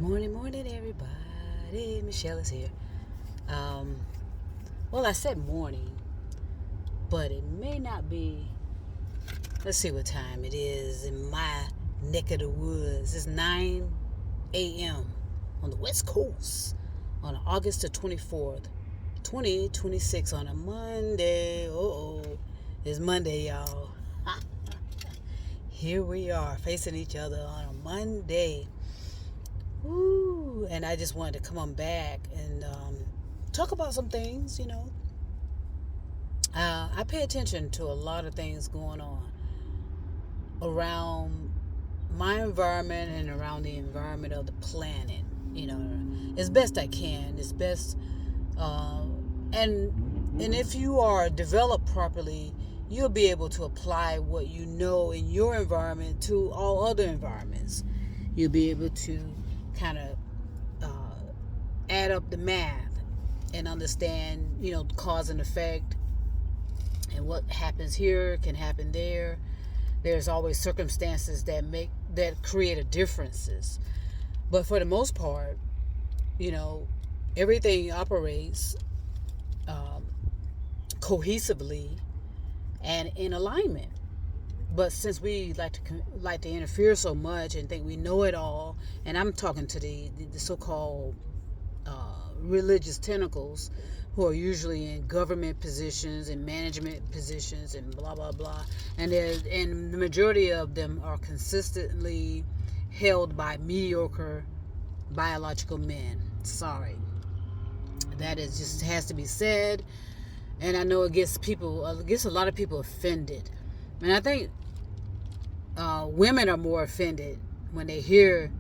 Morning, morning, everybody. Michelle is here. Um, well, I said morning, but it may not be. Let's see what time it is in my neck of the woods. It's 9 a.m. on the West Coast on August the 24th, 2026 on a Monday. It's Monday, y'all. Here we are facing each other on a Monday. Woo. And I just wanted to come on back and talk about some things, I pay attention to a lot of things going on around my environment and around the environment of the planet, as best I can. It's best, and if you are developed properly, you'll be able to apply what you know in your environment to all other environments. You'll be able to kind of add up the math and understand, cause and effect, and what happens here can happen there. There's always circumstances that create a differences, but for the most part, everything operates cohesively and in alignment. But since we like to interfere so much and think we know it all, and I'm talking to the so-called religious tentacles, who are usually in government positions and management positions and blah blah blah, and the majority of them are consistently held by mediocre biological men. Sorry, that is just has to be said, and I know it gets a lot of people offended, and I think women are more offended when they hear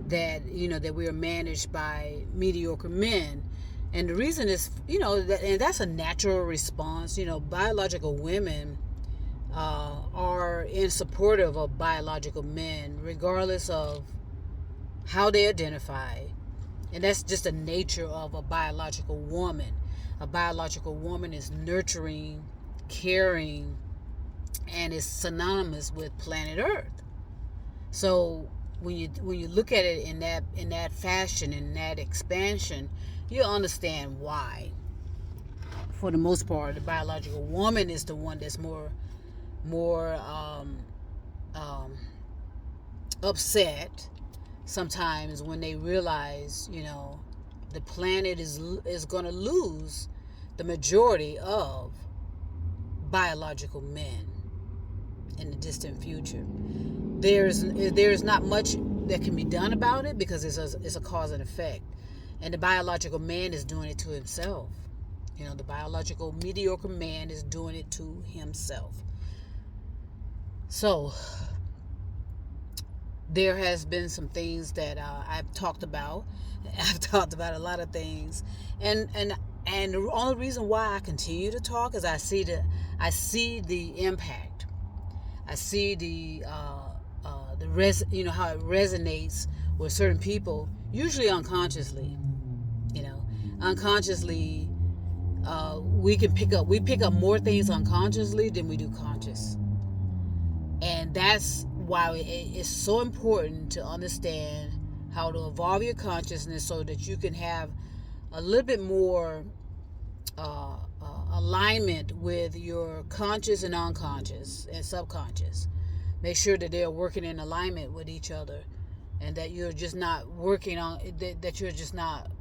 that that we are managed by mediocre men. And the reason is, and that's a natural response. Biological women are in supportive of biological men regardless of how they identify, and that's just the nature of a biological woman. A biological woman is nurturing, caring, and is synonymous with planet Earth. So when you look at it in that fashion, in that expansion, you understand why. For the most part, the biological woman is the one that's more upset sometimes when they realize, the planet is going to lose the majority of biological men in the distant future. There's not much that can be done about it because it's a cause and effect, and the biological man is doing it to himself. The biological mediocre man is doing it to himself. So there has been some things that I've talked about. I've talked about a lot of things, and the only reason why I continue to talk is I see the impact. I see how it resonates with certain people, usually unconsciously. Unconsciously, we pick up more things unconsciously than we do conscious, and that's why it's so important to understand how to evolve your consciousness so that you can have a little bit more alignment with your conscious and unconscious and subconscious. Make sure that they're working in alignment with each other, and that you're just not working on that you're just not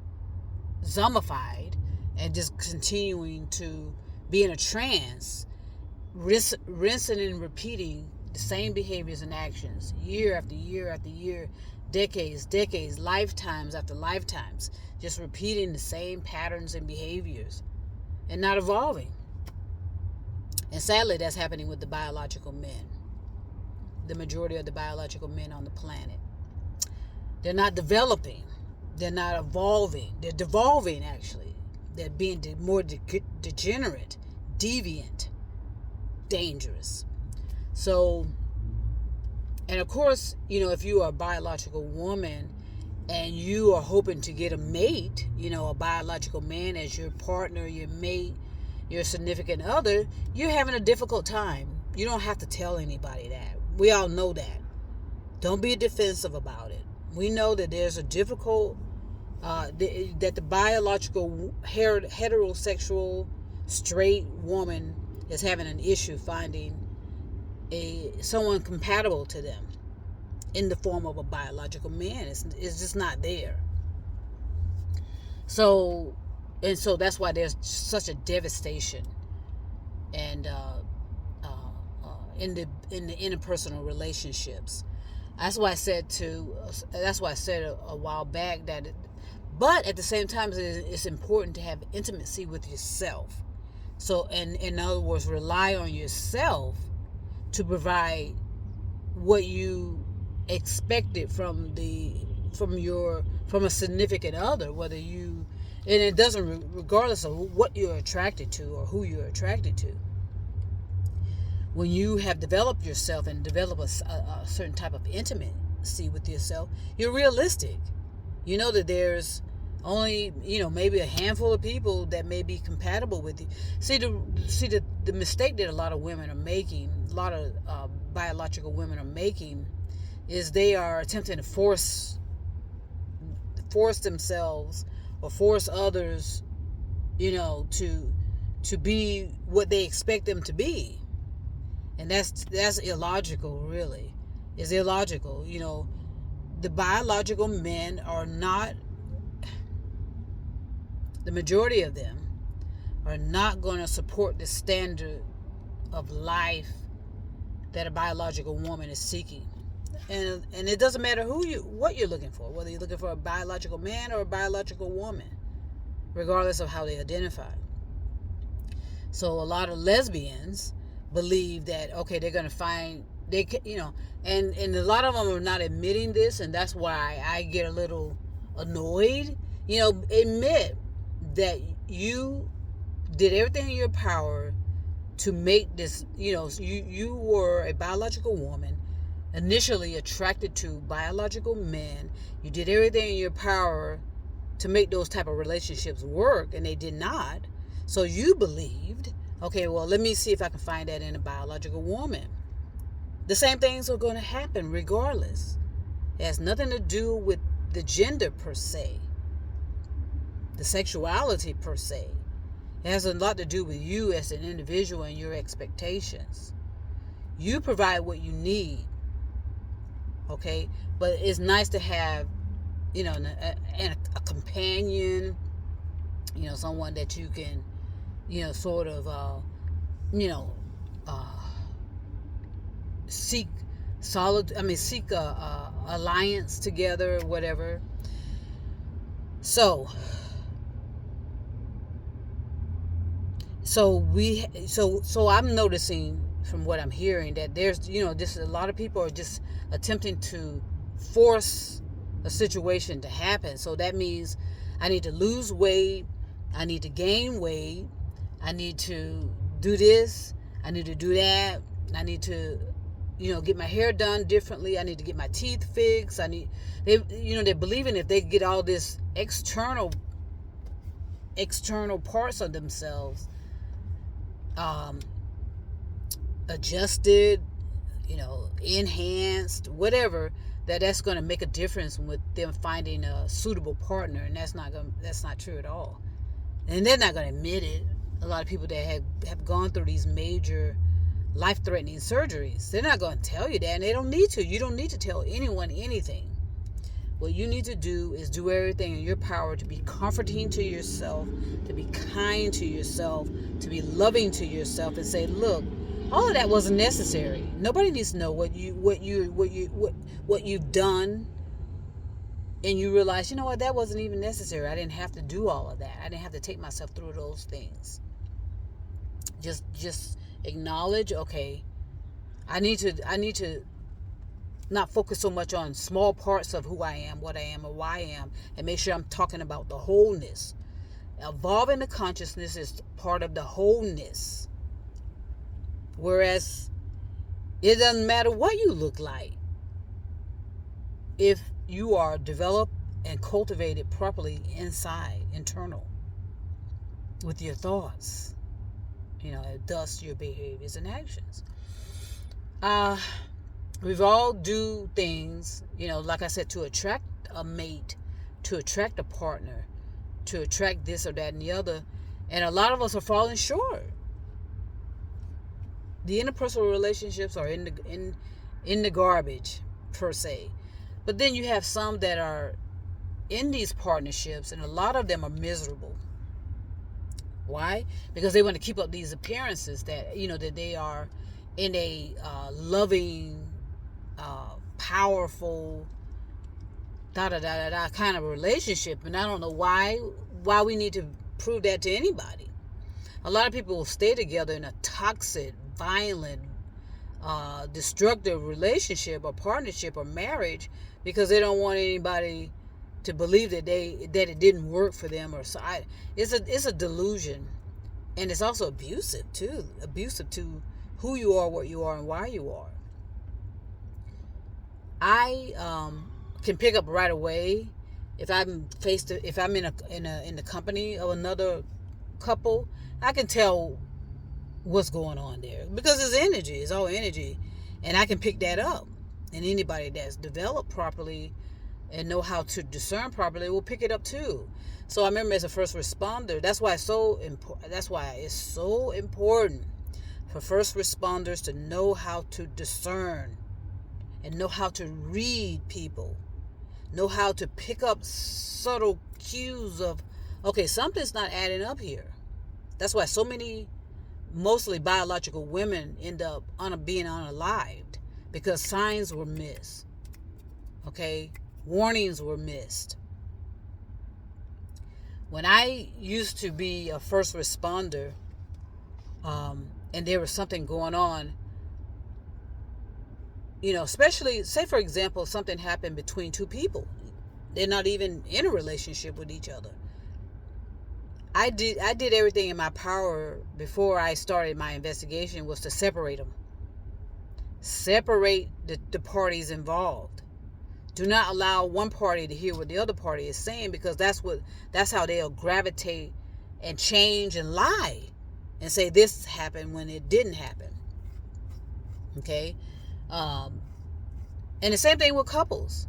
zombified and just continuing to be in a trance, rinsing and repeating the same behaviors and actions year after year after year, decades, lifetimes after lifetimes, just repeating the same patterns and behaviors and not evolving. And sadly, that's happening with the biological men. The majority of the biological men on the planet. They're not developing. They're not evolving. They're devolving, actually. They're being more degenerate, deviant, dangerous. So, and of course, if you are a biological woman and you are hoping to get a mate, a biological man as your partner, your mate, your significant other, you're having a difficult time. You don't have to tell anybody that. We all know that. Don't be defensive about it. We know that there's a difficult that the biological heterosexual straight woman is having an issue finding a someone compatible to them in the form of a biological man. It's just not there. So so that's why there's such a devastation and in the interpersonal relationships. That's why I said a while back that but at the same time it's important to have intimacy with yourself. So and in other words, rely on yourself to provide what you expected from a significant other, whether you and it doesn't regardless of what you're attracted to or who you're attracted to. When you have developed yourself and develop a certain type of intimacy with yourself, you're realistic. You know that there's only maybe a handful of people that may be compatible with you. The mistake that a lot of women are making, a lot of biological women are making, is they are attempting to force themselves or force others, to be what they expect them to be, and that's illogical. Really, it's illogical. The biological men are not. The majority of them are not going to support the standard of life that a biological woman is seeking. And it doesn't matter what you're looking for, whether you're looking for a biological man or a biological woman, regardless of how they identify. So a lot of lesbians believe that they're going to find and a lot of them are not admitting this, and that's why I get a little annoyed. Admit that you did everything in your power to make this. You were a biological woman, initially attracted to biological men. You did everything in your power to make those type of relationships work, and they did not. So you believed, okay, well, let me see if I can find that in a biological woman. The same things are going to happen regardless. It has nothing to do with the gender per se, the sexuality per se. It has a lot to do with you as an individual and your expectations. You provide what you need, okay? But it's nice to have, a companion, someone that you can, sort of, seek seek a alliance together, or whatever. So I'm noticing from what I'm hearing that there's just a lot of people are just attempting to force a situation to happen. So that means I need to lose weight, I need to gain weight, I need to do this, I need to do that, I need to get my hair done differently, I need to get my teeth fixed, they're believing if they get all this external parts of themselves adjusted, enhanced, whatever, that's going to make a difference with them finding a suitable partner. And that's not true at all. And they're not going to admit it. A lot of people that have gone through these major life-threatening surgeries, they're not going to tell you that, and they don't need to. You don't need to tell anyone anything. What you need to do is do everything in your power to be comforting to yourself, to be kind to yourself, to be loving to yourself, and say, look, all of that wasn't necessary. Nobody needs to know what you've done, and you realize, that wasn't even necessary. I didn't have to do all of that. I didn't have to take myself through those things. Just acknowledge, okay, I need to not focus so much on small parts of who I am, what I am, or why I am, and make sure I'm talking about the wholeness. Evolving the consciousness is part of the wholeness. Whereas it doesn't matter what you look like if you are developed and cultivated properly internal, with your thoughts, thus your behaviors and actions. We've all do things, like I said, to attract a mate, to attract a partner, to attract this or that and the other. And a lot of us are falling short. The interpersonal relationships are in the garbage per se. But then you have some that are in these partnerships, and a lot of them are miserable. Why? Because they want to keep up these appearances that that they are in a loving, powerful, da da da da da kind of relationship, and I don't know why we need to prove that to anybody. A lot of people will stay together in a toxic, violent, destructive relationship or partnership or marriage because they don't want anybody to believe that it didn't work for them, or so. It's a delusion, and it's also abusive to who you are, what you are, and why you are. I can pick up right away if I'm in the company of another couple. I can tell what's going on there because it's all energy, and I can pick that up. And anybody that's developed properly and know how to discern properly will pick it up too. So I remember as a first responder, that's why it's so important for first responders to know how to discern and know how to read people, know how to pick up subtle cues of, okay, something's not adding up here. That's why so many, mostly biological women, end up being unalived because signs were missed. Okay, warnings were missed. When I used to be a first responder, and there was something going on, especially, say for example, something happened between two people. They're not even in a relationship with each other. I did everything in my power before I started my investigation was to separate them. Separate the parties involved. Do not allow one party to hear what the other party is saying, because that's how they'll gravitate and change and lie and say this happened when it didn't happen. Okay? And the same thing with couples.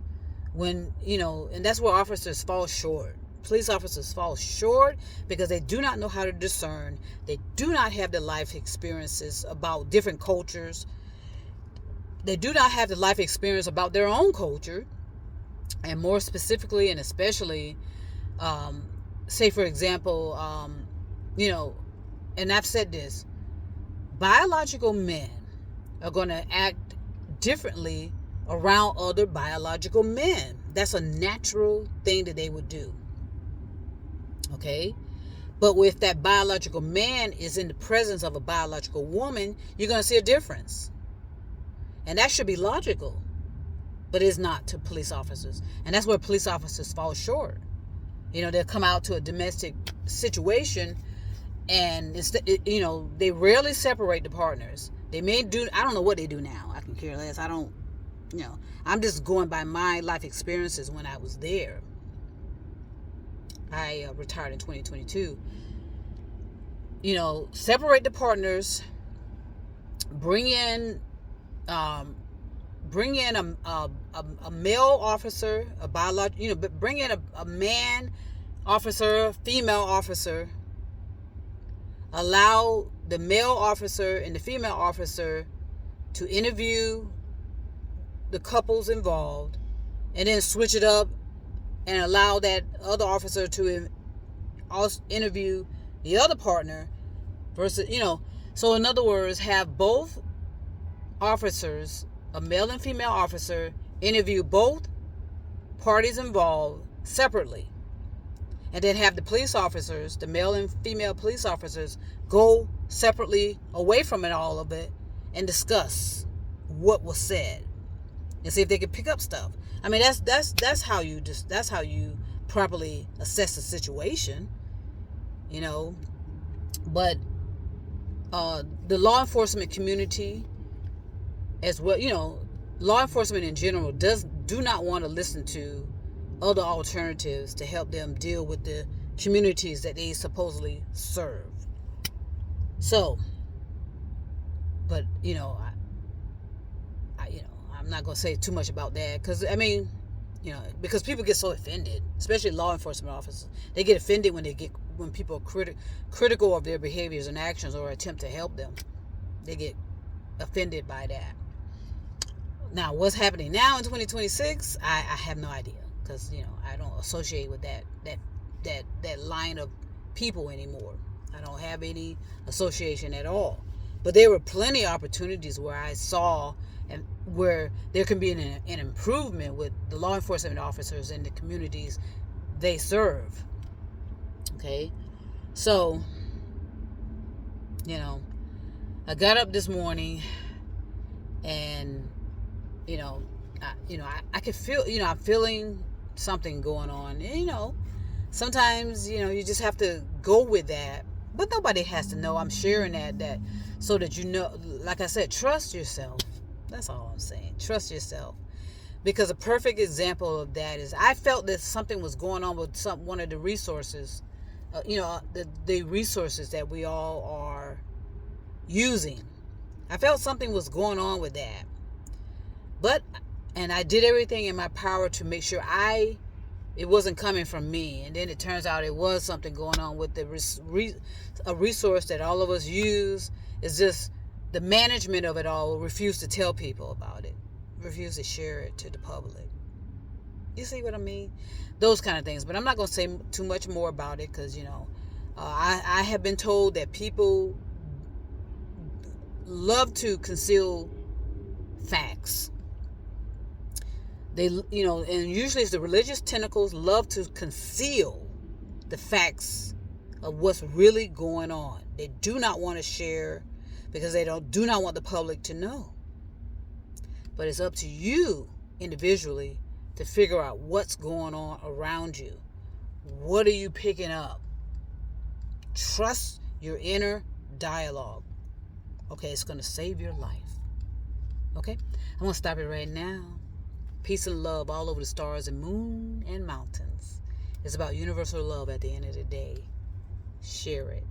When, and that's where officers fall short. Police officers fall short because they do not know how to discern. They do not have the life experiences about different cultures. They do not have the life experience about their own culture. And more specifically and especially, say for example, and I've said this, biological men are going to act differently around other biological men. That's a natural thing that they would do. Okay? But if that biological man is in the presence of a biological woman, you're going to see a difference. And that should be logical. But it's not to police officers. And that's where police officers fall short. They'll come out to a domestic situation and they rarely separate the partners. They may do, I don't know what they do now. I can care less. I'm just going by my life experiences when I was there. I retired in 2022. Separate the partners, bring in a male officer, bring in a man officer, female officer. Allow the male officer and the female officer to interview the couples involved, and then switch it up and allow that other officer to also interview the other partner versus, so in other words, have both officers, a male and female officer, interview both parties involved separately, and then have the police officers, the male and female police officers, go separately away from all of it and discuss what was said and see if they can pick up stuff. I mean, that's how you properly assess the situation, But the law enforcement community, as well, law enforcement in general do not want to listen to other alternatives to help them deal with the communities that they supposedly serve. So, but I'm not going to say too much about that because, I mean, because people get so offended, especially law enforcement officers. They get offended when people are critical of their behaviors and actions or attempt to help them. They get offended by that. Now, what's happening now in 2026? I have no idea because I don't associate with that line of people anymore. I don't have any association at all. But there were plenty of opportunities where I saw and where there can be an improvement with the law enforcement officers in the communities they serve. Okay, so I got up this morning and I could feel I'm feeling something going on. And, sometimes you just have to go with that, but nobody has to know. I'm sharing that so that like I said, trust yourself. That's all I'm saying. Trust yourself. Because a perfect example of that is I felt that something was going on with one of the resources, the resources that we all are using. I felt something was going on with that. And I did everything in my power to make sure it wasn't coming from me. And then it turns out it was something going on with a resource that all of us use. It's just the management of it all refused to tell people about it, refused to share it to the public. You see what I mean? Those kind of things. But I'm not going to say too much more about it because, I have been told that people love to conceal facts. They, and usually it's the religious tentacles love to conceal the facts of what's really going on. They do not want to share because they do not want the public to know. But it's up to you individually to figure out what's going on around you. What are you picking up? Trust your inner dialogue. Okay, it's going to save your life. Okay, I'm going to stop it right now. Peace and love all over the stars and moon and mountains. It's about universal love at the end of the day. Share it.